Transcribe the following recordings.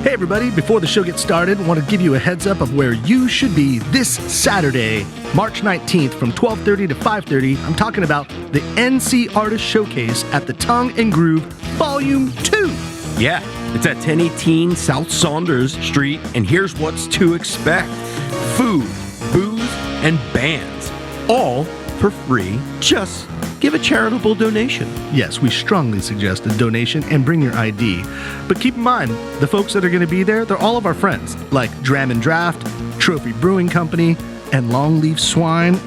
Hey everybody, before the show gets started, I want to give you a heads up of where you should be this Saturday, March 19th from 12:30 to 5:30. I'm talking about the NC Artist Showcase at the Tongue and Groove Volume 2. Yeah, it's at 1018 South Saunders Street, and here's what's to expect. Food, booze, and bands, all for free. Just give a charitable donation. Yes, we strongly suggest a donation and bring your ID. But keep in mind, the folks that are going to be there, they're all of our friends, like Dram and Draft, Trophy Brewing Company, and Longleaf Swine.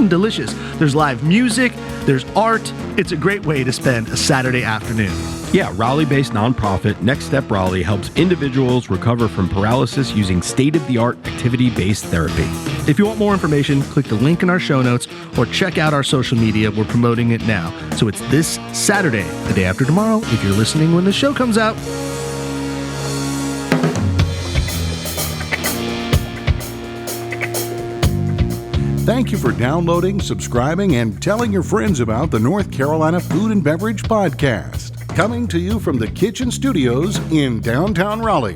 Delicious. There's live music, there's art. It's a great way to spend a Saturday afternoon. Yeah, Raleigh-based nonprofit Next Step Raleigh helps individuals recover from paralysis using state-of-the-art activity-based therapy. If you want more information, click the link in our show notes or check out our social media. We're promoting it now. So it's this Saturday, the day after tomorrow, if you're listening when the show comes out. Thank you for downloading, subscribing, and telling your friends about the North Carolina Food and Beverage Podcast, coming to you from the Kitchen Studios in downtown Raleigh.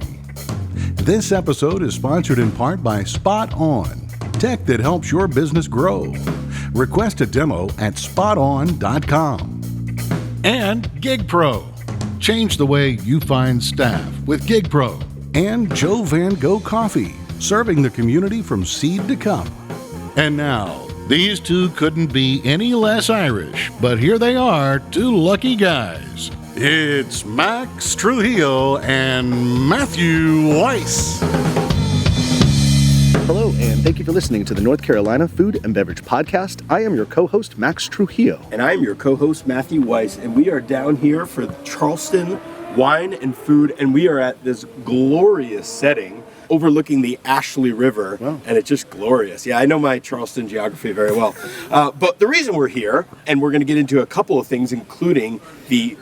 This episode is sponsored in part by Spot On, tech that helps your business grow. Request a demo at spoton.com. And GigPro. Change the way you find staff with GigPro. And Joe Van Gogh Coffee, serving the community from seed to cup. And now, these two couldn't be any less Irish, but here they are, two lucky guys. It's Max Trujillo and Matthew Weiss. Hello, and thank you for listening to the North Carolina Food and Beverage Podcast. I am your co-host, Max Trujillo. And I am your co-host, Matthew Weiss, and we are down here for Charleston Wine and Food, and we are at this glorious setting overlooking the Ashley River, wow. And it's just glorious. Yeah, I know my Charleston geography very well. But the reason we're here, and we're going to get into a couple of things, including the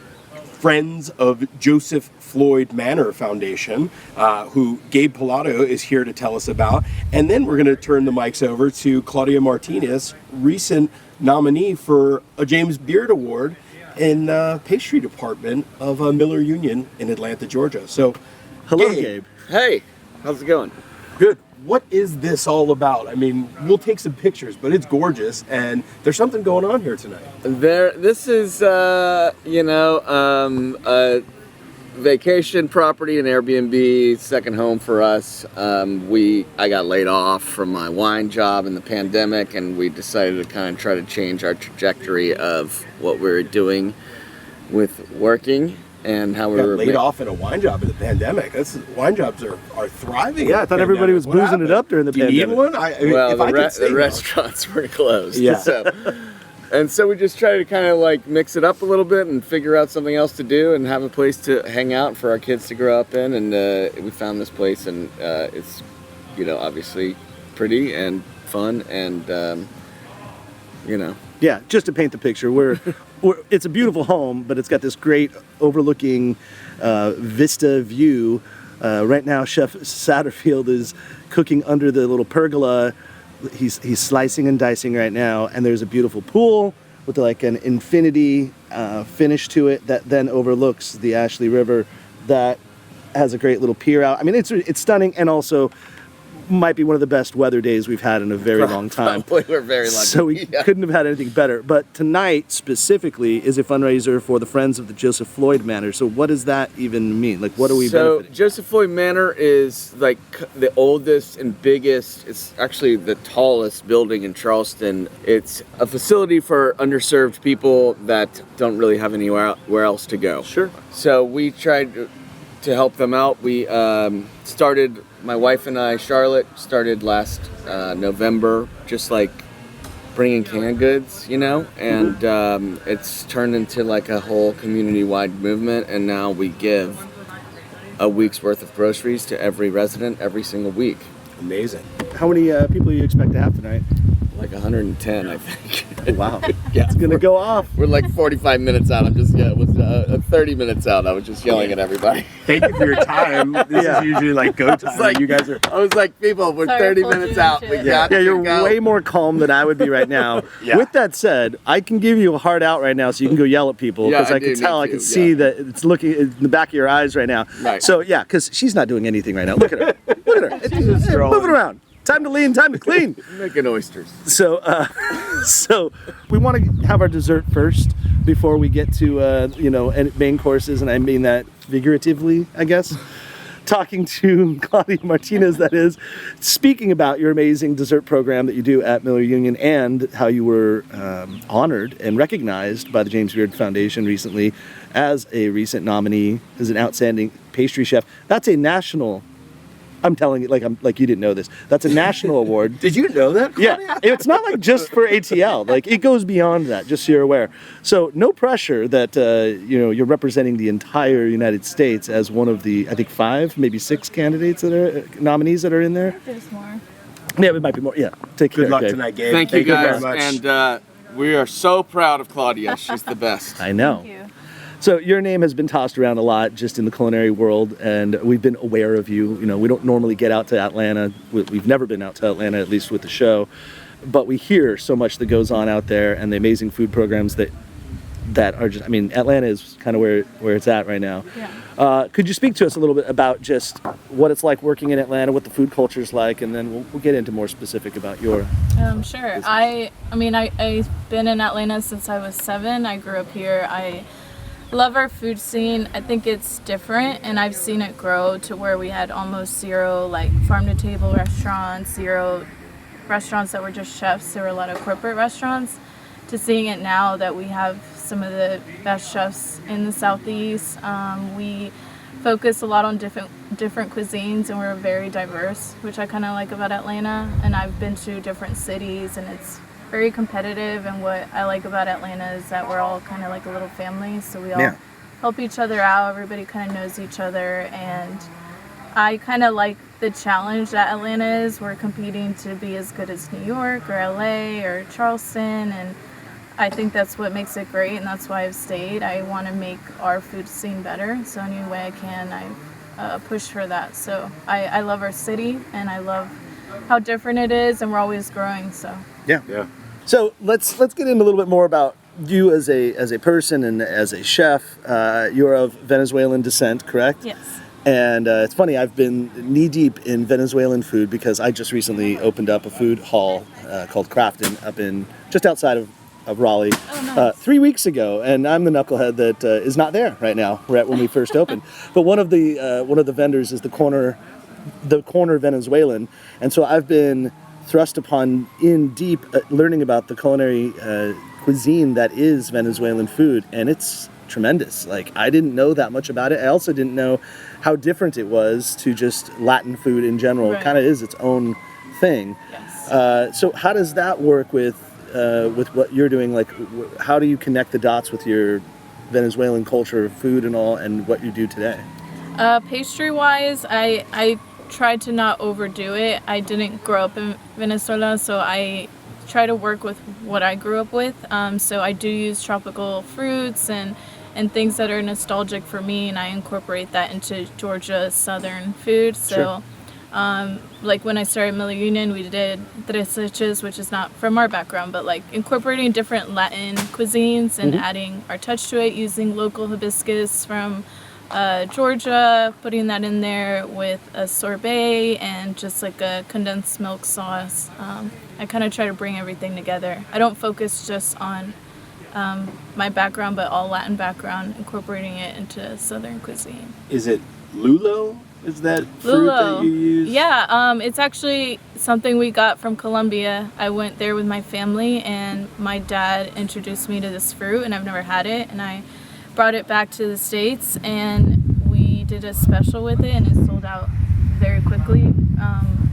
Friends of Joseph Floyd Manor Foundation, who Gabe Pilato is here to tell us about. And then we're going to turn the mics over to Claudia Martinez, recent nominee for a James Beard Award in pastry department of Miller Union in Atlanta, Georgia. So, hello, Gabe. Hey, how's it going? Good. What is this all about? I mean, we'll take some pictures, but it's gorgeous, and there's something going on here tonight. This is, a vacation property, an Airbnb, second home for us. I got laid off from my wine job in the pandemic, and we decided to kind of try to change our trajectory of what we were doing with working. And how we were laid off in a wine job in the pandemic. Wine jobs are thriving. Yeah, I thought everybody was boozing it up during the pandemic. You need one? The restaurants were closed. Yeah. So we just try to kind of like mix it up a little bit and figure out something else to do and have a place to hang out for our kids to grow up in. And we found this place, and it's, obviously pretty and fun and, Yeah, just to paint the picture, it's a beautiful home, but it's got this great overlooking vista view. Right now, Chef Satterfield is cooking under the little pergola. He's slicing and dicing right now, and there's a beautiful pool with like an infinity finish to it that then overlooks the Ashley River. That has a great little pier out. I mean, it's stunning, and also might be one of the best weather days we've had in a very long time. Probably, we're very lucky. So we couldn't have had anything better. But tonight, specifically, is a fundraiser for the Friends of the Joseph Floyd Manor. So what does that even mean? Like, what are we benefiting? Joseph Floyd Manor is like the oldest and biggest, it's actually the tallest building in Charleston. It's a facility for underserved people that don't really have anywhere else to go. Sure. So we tried to help them out. We started, my wife and I, Charlotte, started last November, just like bringing canned goods, and it's turned into like a whole community-wide movement, and now we give a week's worth of groceries to every resident every single week. Amazing. How many people do you expect to have tonight? Like 110, I think. Wow. Yeah. It's gonna go off. We're like 45 minutes out. I'm just, it was 30 minutes out. I was just yelling at everybody. Thank you for your time. This is usually like go time. It's like, you guys are. I was like, people, we're Sorry, 30 I pulled minutes you out. into We it. got Yeah, to you're go. way more calm than I would be right now. Yeah. With that said, I can give you a hard out right now so you can go yell at people Yeah, because I I do can need tell, I to, can see yeah. that it's looking in the back of your eyes right now. Right. So yeah, because she's not doing anything right now. Look at her. Look at her. just Hey, scrolling. moving around. Time to lean, time to clean. Making oysters. So, so we want to have our dessert first before we get to and main courses, and I mean that figuratively, I guess. Talking to Claudia Martinez, that is, speaking about your amazing dessert program that you do at Miller Union and how you were honored and recognized by the James Beard Foundation recently as a recent nominee as an outstanding pastry chef. That's a national. I'm telling you, like you didn't know this. That's a national award. Did you know that? Yeah, it's not like just for ATL. Like it goes beyond that. Just so you're aware. So no pressure that you're representing the entire United States as one of the, I think 5, maybe 6 candidates that are nominees that are in there. There's more. Yeah, it might be more. Yeah, take care. Good luck Gabe. tonight, Gabe. Thank you guys. very much. And we are so proud of Claudia. She's the best. I know. Thank you. So your name has been tossed around a lot just in the culinary world, and we've been aware of you. You know, we don't normally get out to Atlanta. We've never been out to Atlanta, at least with the show, but we hear so much that goes on out there, and the amazing food programs that are just. I mean, Atlanta is kind of where it's at right now. Yeah. Could you speak to us a little bit about just what it's like working in Atlanta, what the food culture is like, and then we'll get into more specific about your. Sure. I've been in Atlanta since I was 7. I grew up here. I love our food scene. I think it's different, and I've seen it grow to where we had almost 0 like farm to table restaurants, 0 restaurants that were just chefs. There were a lot of corporate restaurants, to seeing it now that we have some of the best chefs in the Southeast. We focus a lot on different cuisines, and we're very diverse, which I kind of like about Atlanta. And I've been to different cities, and it's very competitive, and what I like about Atlanta is that we're all kind of like a little family, so we all help each other out. Everybody kind of knows each other, and I kind of like the challenge that Atlanta is. We're competing to be as good as New York or LA or Charleston, and I think that's what makes it great, and that's why I've stayed. I want to make our food scene better, so any way I can, I push for that. So I love our city, and I love how different it is, and we're always growing. So Yeah. So let's get into a little bit more about you as a person and as a chef. You're of Venezuelan descent, correct? yes. And it's funny, I've been knee-deep in Venezuelan food because I just recently opened up a food hall called Crafton up in just outside of Raleigh 3 weeks ago, and I'm the knucklehead that is not there right now. Right when we first opened, but one of the vendors is the corner Venezuelan, and so I've been thrust upon in deep learning about the culinary cuisine that is Venezuelan food, and it's tremendous. Like, I didn't know that much about it. I also didn't know how different it was to just Latin food in general. It Right. kind of is its own thing. Yes. So how does that work with what you're doing? Like, how do you connect the dots with your Venezuelan culture of food and all, and what you do today? Pastry wise, I tried to not overdo it. I didn't grow up in Venezuela, so I try to work with what I grew up with. So I do use tropical fruits and things that are nostalgic for me, and I incorporate that into Georgia Southern food. So like when I started Miller Union, we did tres leches, which is not from our background, but like incorporating different Latin cuisines and adding our touch to it, using local hibiscus from Georgia, putting that in there with a sorbet and just like a condensed milk sauce. I kind of try to bring everything together. I don't focus just on my background, but all Latin background, incorporating it into Southern cuisine. Is it lulo? Is that fruit that you use? Yeah, it's actually something we got from Colombia. I went there with my family, and my dad introduced me to this fruit, and I've never had it, and I brought it back to the States, and we did a special with it, and it sold out very quickly,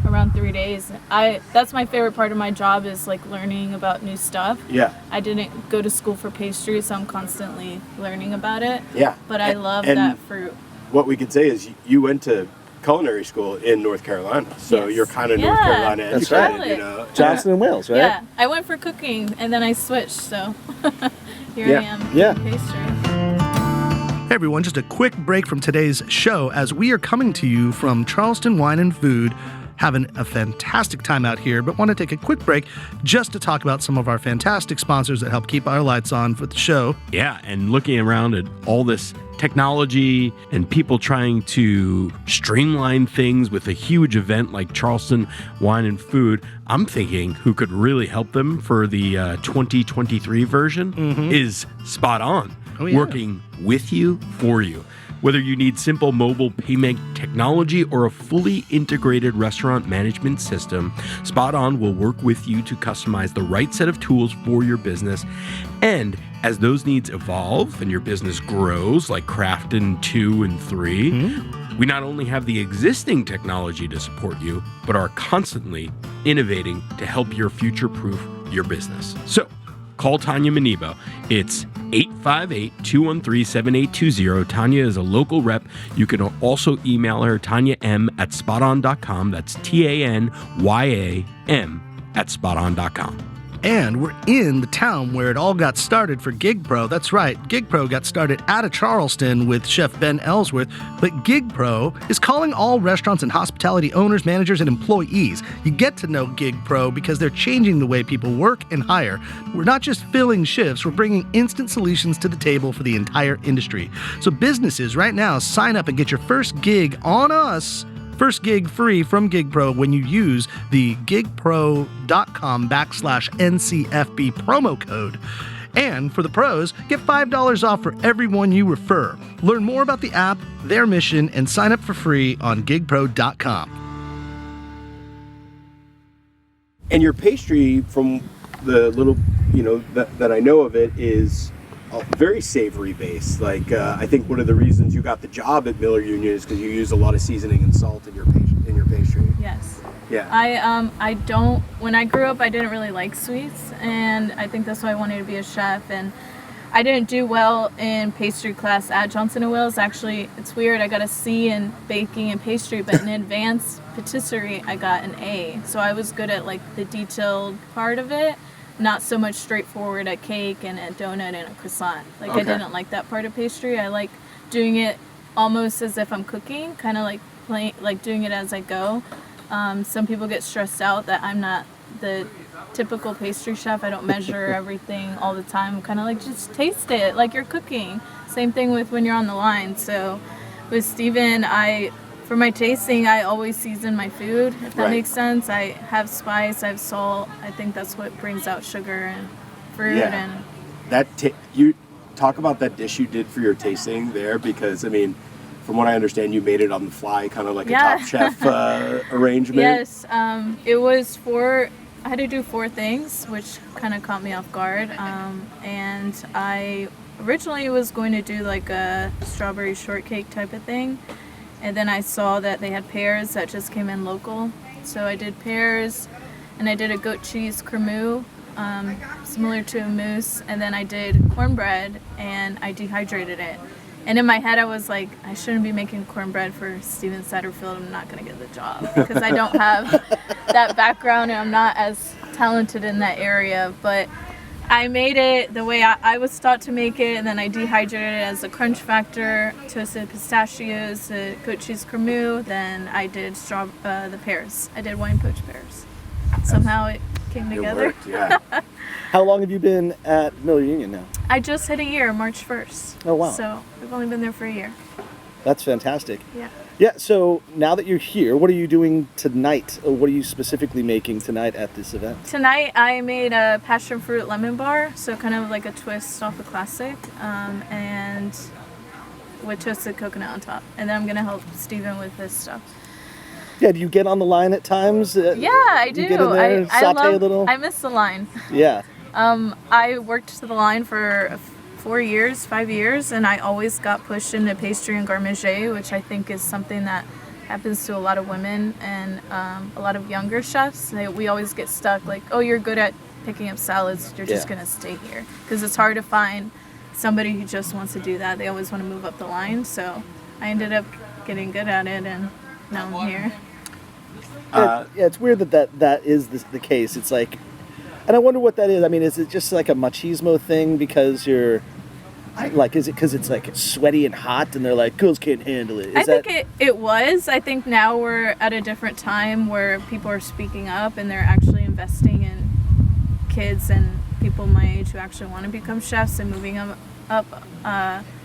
around 3 days. That's my favorite part of my job, is like learning about new stuff. Yeah. I didn't go to school for pastry, so I'm constantly learning about it. Yeah. But I love and that fruit. What we could say is you went to culinary school in North Carolina. So Yes. you're kind of Yeah, North Carolina That's educated, right. you know. Johnson and Wales, right? Yeah, I went for cooking and then I switched, so here Yeah. I am. Yeah. Pastry. Hey everyone, just a quick break from today's show as we are coming to you from Charleston Wine and Food, having a fantastic time out here, but want to take a quick break just to talk about some of our fantastic sponsors that help keep our lights on for the show. Yeah, and looking around at all this technology and people trying to streamline things with a huge event like Charleston Wine and Food, I'm thinking who could really help them for the 2023 version is Spot On, working with you, for you. Whether you need simple mobile payment technology or a fully integrated restaurant management system, Spot On will work with you to customize the right set of tools for your business. And as those needs evolve and your business grows, like Crafton 2 and 3, we not only have the existing technology to support you, but are constantly innovating to help your future-proof your business. So, call Tanya Manibo. It's 858-213-7820. Tanya is a local rep. You can also email her, tanyam@spoton.com. That's TANYAM@spoton.com. And we're in the town where it all got started for GigPro. That's right, GigPro got started out of Charleston with Chef Ben Ellsworth, but GigPro is calling all restaurants and hospitality owners, managers, and employees. You get to know GigPro because they're changing the way people work and hire. We're not just filling shifts, we're bringing instant solutions to the table for the entire industry. So businesses right now, sign up and get your first gig on us. First gig free from GigPro when you use the gigpro.com/NCFB promo code. And for the pros, get $5 off for everyone you refer. Learn more about the app, their mission, and sign up for free on gigpro.com. And your pastry, from the little, that I know of it, is very savory based. Like I think one of the reasons you got the job at Miller Union is because you use a lot of seasoning and salt in your pastry. Yes. Yeah. When I grew up, I didn't really like sweets, and I think that's why I wanted to be a chef. And I didn't do well in pastry class at Johnson & Wales. Actually, it's weird. I got a C in baking and pastry, but in advanced patisserie, I got an A. So I was good at like the detailed part of it. Not so much straightforward at cake and a donut and a croissant. Like I didn't like that part of pastry. I like doing it almost as if I'm cooking, kind of like doing it as I go. Some people get stressed out that I'm not the typical pastry chef. I don't measure everything all the time. I'm kind of like, just taste it like you're cooking. Same thing with when you're on the line. So with Steven, for my tasting, I always season my food, if that makes sense. I have spice, I have salt. I think that's what brings out sugar and fruit. Yeah. And you talk about that dish you did for your tasting there, because I mean, from what I understand, you made it on the fly, kind of like a Top Chef arrangement. Yes, it was I had to do 4 things, which kind of caught me off guard. And I originally was going to do like a strawberry shortcake type of thing. And then I saw that they had pears that just came in local. So I did pears, and I did a goat cheese cremeux, similar to a mousse. And then I did cornbread, and I dehydrated it. And in my head, I was like, I shouldn't be making cornbread for Steven Satterfield. I'm not going to get the job because I don't have that background, and I'm not as talented in that area. But I made it the way I was taught to make it, and then I dehydrated it as a crunch factor, toasted pistachios, the goat cheese cremeux, then I did the pears. I did wine poached pears. Somehow it came together. It worked, yeah. How long have you been at Miller Union now? I just hit a year, March 1st. Oh, wow. So I've only been there for a year. That's fantastic. Yeah. Yeah, so now that you're here, what are you doing tonight? Or what are you specifically making tonight at this event? Tonight I made a passion fruit lemon bar, so kind of like a twist off a classic, and with toasted coconut on top. And then I'm going to help Steven with this stuff. Yeah, do you get on the line at times? Yeah, I do. You get in there, saute a little? I miss the line. Yeah. I worked to the line for 5 years, and I always got pushed into pastry and garmager, which I think is something that happens to a lot of women and a lot of younger chefs. We always get stuck like, oh, you're good at picking up salads, you're just going to stay here. Because it's hard to find somebody who just wants to do that. They always want to move up the line. So I ended up getting good at it, and now I'm here. Yeah, it's weird that is the case. It's like, and I wonder what that is. I mean, is it just like a machismo thing because you're, like, is it because it's like sweaty and hot and they're like, girls can't handle it? I think it was. I think now we're at a different time where people are speaking up and they're actually investing in kids and people my age who actually want to become chefs and moving them up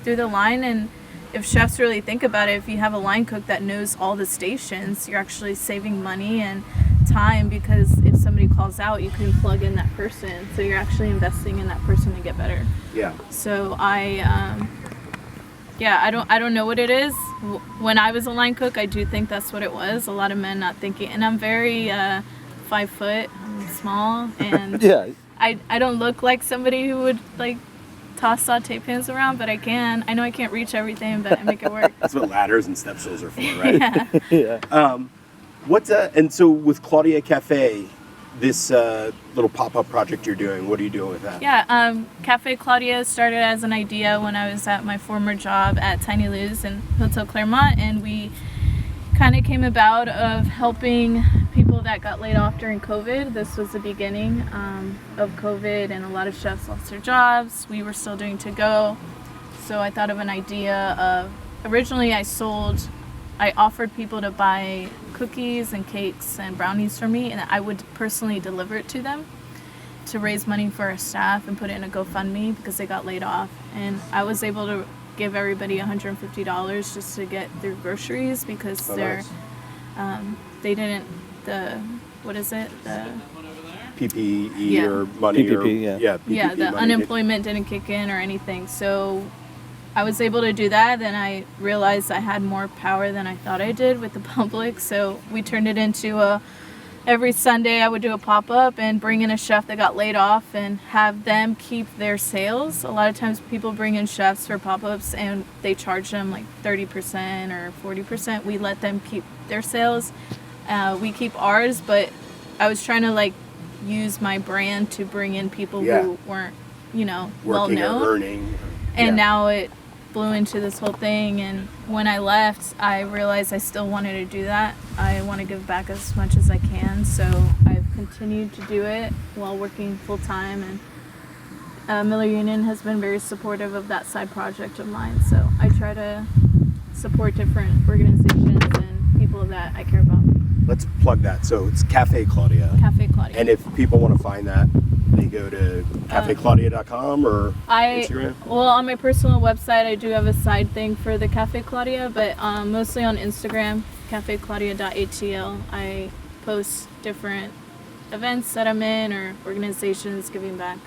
through the line. And if chefs really think about it, if you have a line cook that knows all the stations, you're actually saving money and time, because if somebody calls out, you can plug in that person. So you're actually investing in that person to get better. Yeah. So I don't know what it is. When I was a line cook, I do think that's what it was. A lot of men not thinking, and I'm very 5 foot, I'm small, and Yeah. I don't look like somebody who would like toss saute pans around, but I can. I know I can't reach everything, but I make it work. That's what ladders and step stools are for, right? Yeah. Yeah. And so with Claudia Cafe, this little pop-up project you're doing, what are you doing with that? Yeah, Cafe Claudia started as an idea when I was at my former job at Tiny Lou's in Hotel Claremont, and we kind of came about of helping people that got laid off during COVID. This was the beginning of COVID, and a lot of chefs lost their jobs. We were still doing to-go, so I thought of an idea of, originally I offered people to buy cookies and cakes and brownies for me, and I would personally deliver it to them to raise money for our staff and put it in a GoFundMe because they got laid off. And I was able to give everybody $150 just to get their groceries because Nice. they didn't, what is it? The PPE Yeah. or money PPP, or yeah. PPP yeah, the money. unemployment didn't kick in or anything. So I was able to do that. Then I realized I had more power than I thought I did with the public. So we turned it into every Sunday I would do a pop-up and bring in a chef that got laid off and have them keep their sales. A lot of times people bring in chefs for pop-ups and they charge them like 30% or 40%. We let them keep their sales. We keep ours, but I was trying to like use my brand to bring in people Yeah. who weren't, well Working known. or earning. And Yeah. now it blew into this whole thing. And when I left, I realized I still wanted to do that. I want to give back as much as I can. So I've continued to do it while working full time. And Miller Union has been very supportive of that side project of mine. So I try to support different organizations and people that I care about. Let's plug that. So it's Cafe Claudia. Cafe Claudia. And if people want to find that, they go to cafeclaudia.com or Instagram? Well, on my personal website, I do have a side thing for the Cafe Claudia, but mostly on Instagram, cafeclaudia.atl. I post different events that I'm in or organizations giving back.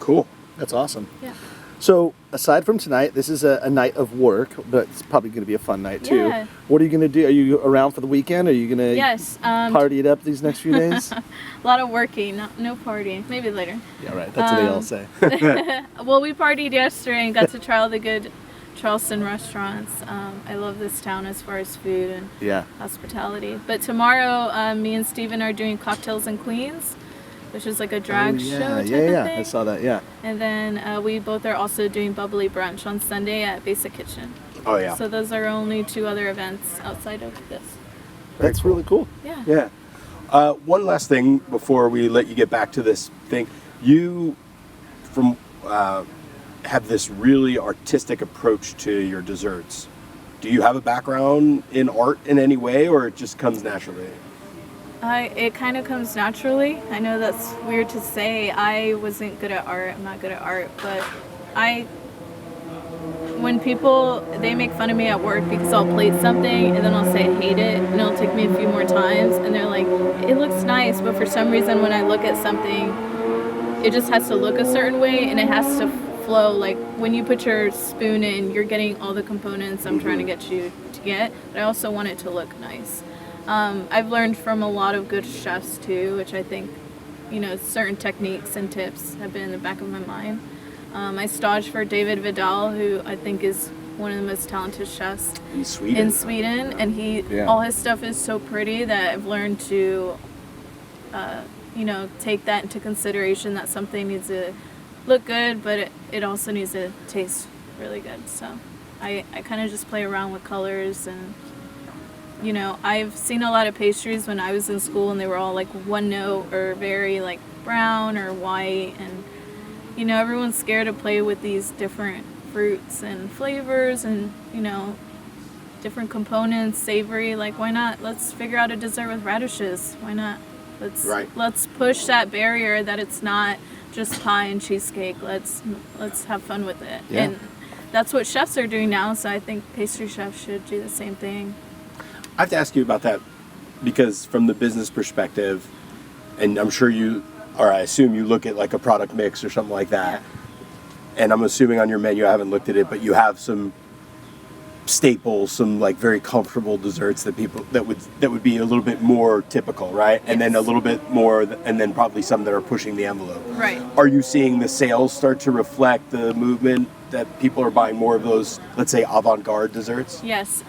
Cool. That's awesome. Yeah. So, aside from tonight, this is a night of work, but it's probably going to be a fun night too. Yeah. What are you going to do? Are you around for the weekend? Are you going to Yes. party it up these next few days? A lot of working, no party. Maybe later. Yeah, right. That's what they all say. Well, we partied yesterday and got to try all the good Charleston restaurants. I love this town as far as food and Yeah. hospitality. But tomorrow, me and Steven are doing Cocktails and Queens, which is like a drag show type of thing. I saw that. Yeah. And then we both are also doing bubbly brunch on Sunday at Basic Kitchen. Oh, yeah. So those are only 2 other events outside of this. That's really cool. Yeah. Yeah. One last thing before we let you get back to this thing. You have this really artistic approach to your desserts. Do you have a background in art in any way, or it just comes naturally? It kind of comes naturally. I know that's weird to say. I wasn't good at art. I'm not good at art, but when people, they make fun of me at work because I'll plate something and then I'll say I hate it, and it'll take me a few more times, and they're like, it looks nice, but for some reason when I look at something, it just has to look a certain way and it has to flow. Like when you put your spoon in, you're getting all the components I'm trying to get you to get, but I also want it to look nice. I've learned from a lot of good chefs too, which I think, certain techniques and tips have been in the back of my mind. I staged for David Vidal, who I think is one of the most talented chefs In Sweden. and all his stuff is so pretty that I've learned to, take that into consideration, that something needs to look good, but it also needs to taste really good. So I kind of just play around with colors and you know, I've seen a lot of pastries when I was in school and they were all like one note or very like brown or white, and you know, everyone's scared to play with these different fruits and flavors and, you know, different components, savory. Like, why not? Let's figure out a dessert with radishes. Why not? Let's push that barrier that it's not just pie and cheesecake. Let's have fun with it. Yeah. And that's what chefs are doing now, so I think pastry chefs should do the same thing. I have to ask you about that because from the business perspective, and I'm sure I assume you look at like a product mix or something like that. Yeah. And I'm assuming on your menu, I haven't looked at it, but you have some staples, some like very comfortable desserts that would be a little bit more typical, right? Yes. And then a little bit more, and then probably some that are pushing the envelope. Right. Are you seeing the sales start to reflect the movement that people are buying more of those, let's say, avant-garde desserts? Yes,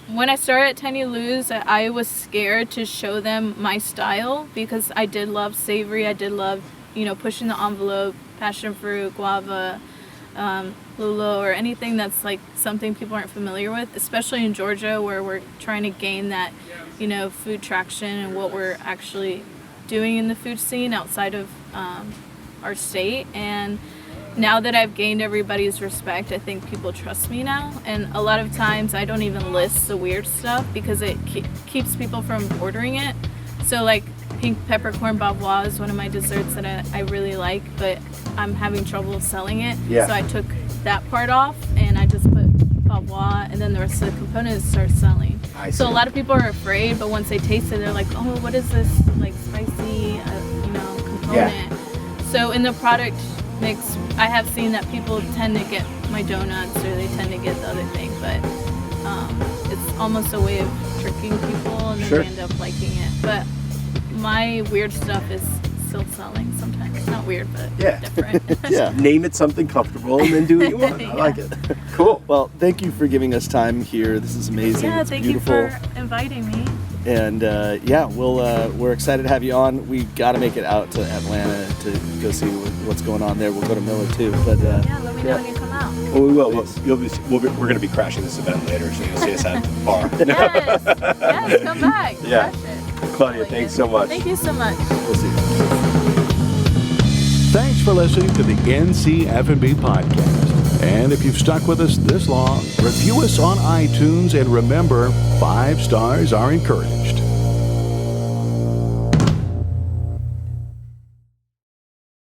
when I started at Tiny Lou's, I was scared to show them my style because I did love savory. I did love, you know, pushing the envelope, passion fruit, guava, lulo, or anything that's like something people aren't familiar with, especially in Georgia where we're trying to gain that, you know, food traction and what we're actually doing in the food scene outside of our state. And now that I've gained everybody's respect, I think people trust me now. And a lot of times I don't even list the weird stuff because it keeps people from ordering it. So like pink peppercorn bavois is one of my desserts that I really like, but I'm having trouble selling it. Yeah. So I took that part off and I just put bavois, and then the rest of the components start selling. So a lot of people are afraid, but once they taste it, they're like, oh, what is this like spicy, component? Yeah. So in the product mix, I have seen that people tend to get my donuts or they tend to get the other thing, but it's almost a way of tricking people and then they end up liking it. But my weird stuff is still selling sometimes. Not weird, but different. Yeah. Name it something comfortable and then do what you want. I like it. Cool. Well, thank you for giving us time here. This is amazing. Yeah, it's thank beautiful. you for inviting me. And we're excited to have you on. We got to make it out to Atlanta to go see what's going on there. We'll go to Miller too. But let me know when you come out. Well, we will. We're going to be crashing this event later, so you'll see us at the bar. Yes, come back. Yeah. Crush it. Claudia, thanks so much. Thank you so much. we'll see you. Thanks for listening to the NCFB podcast. And if you've stuck with us this long, review us on iTunes, and remember, 5 stars are encouraged.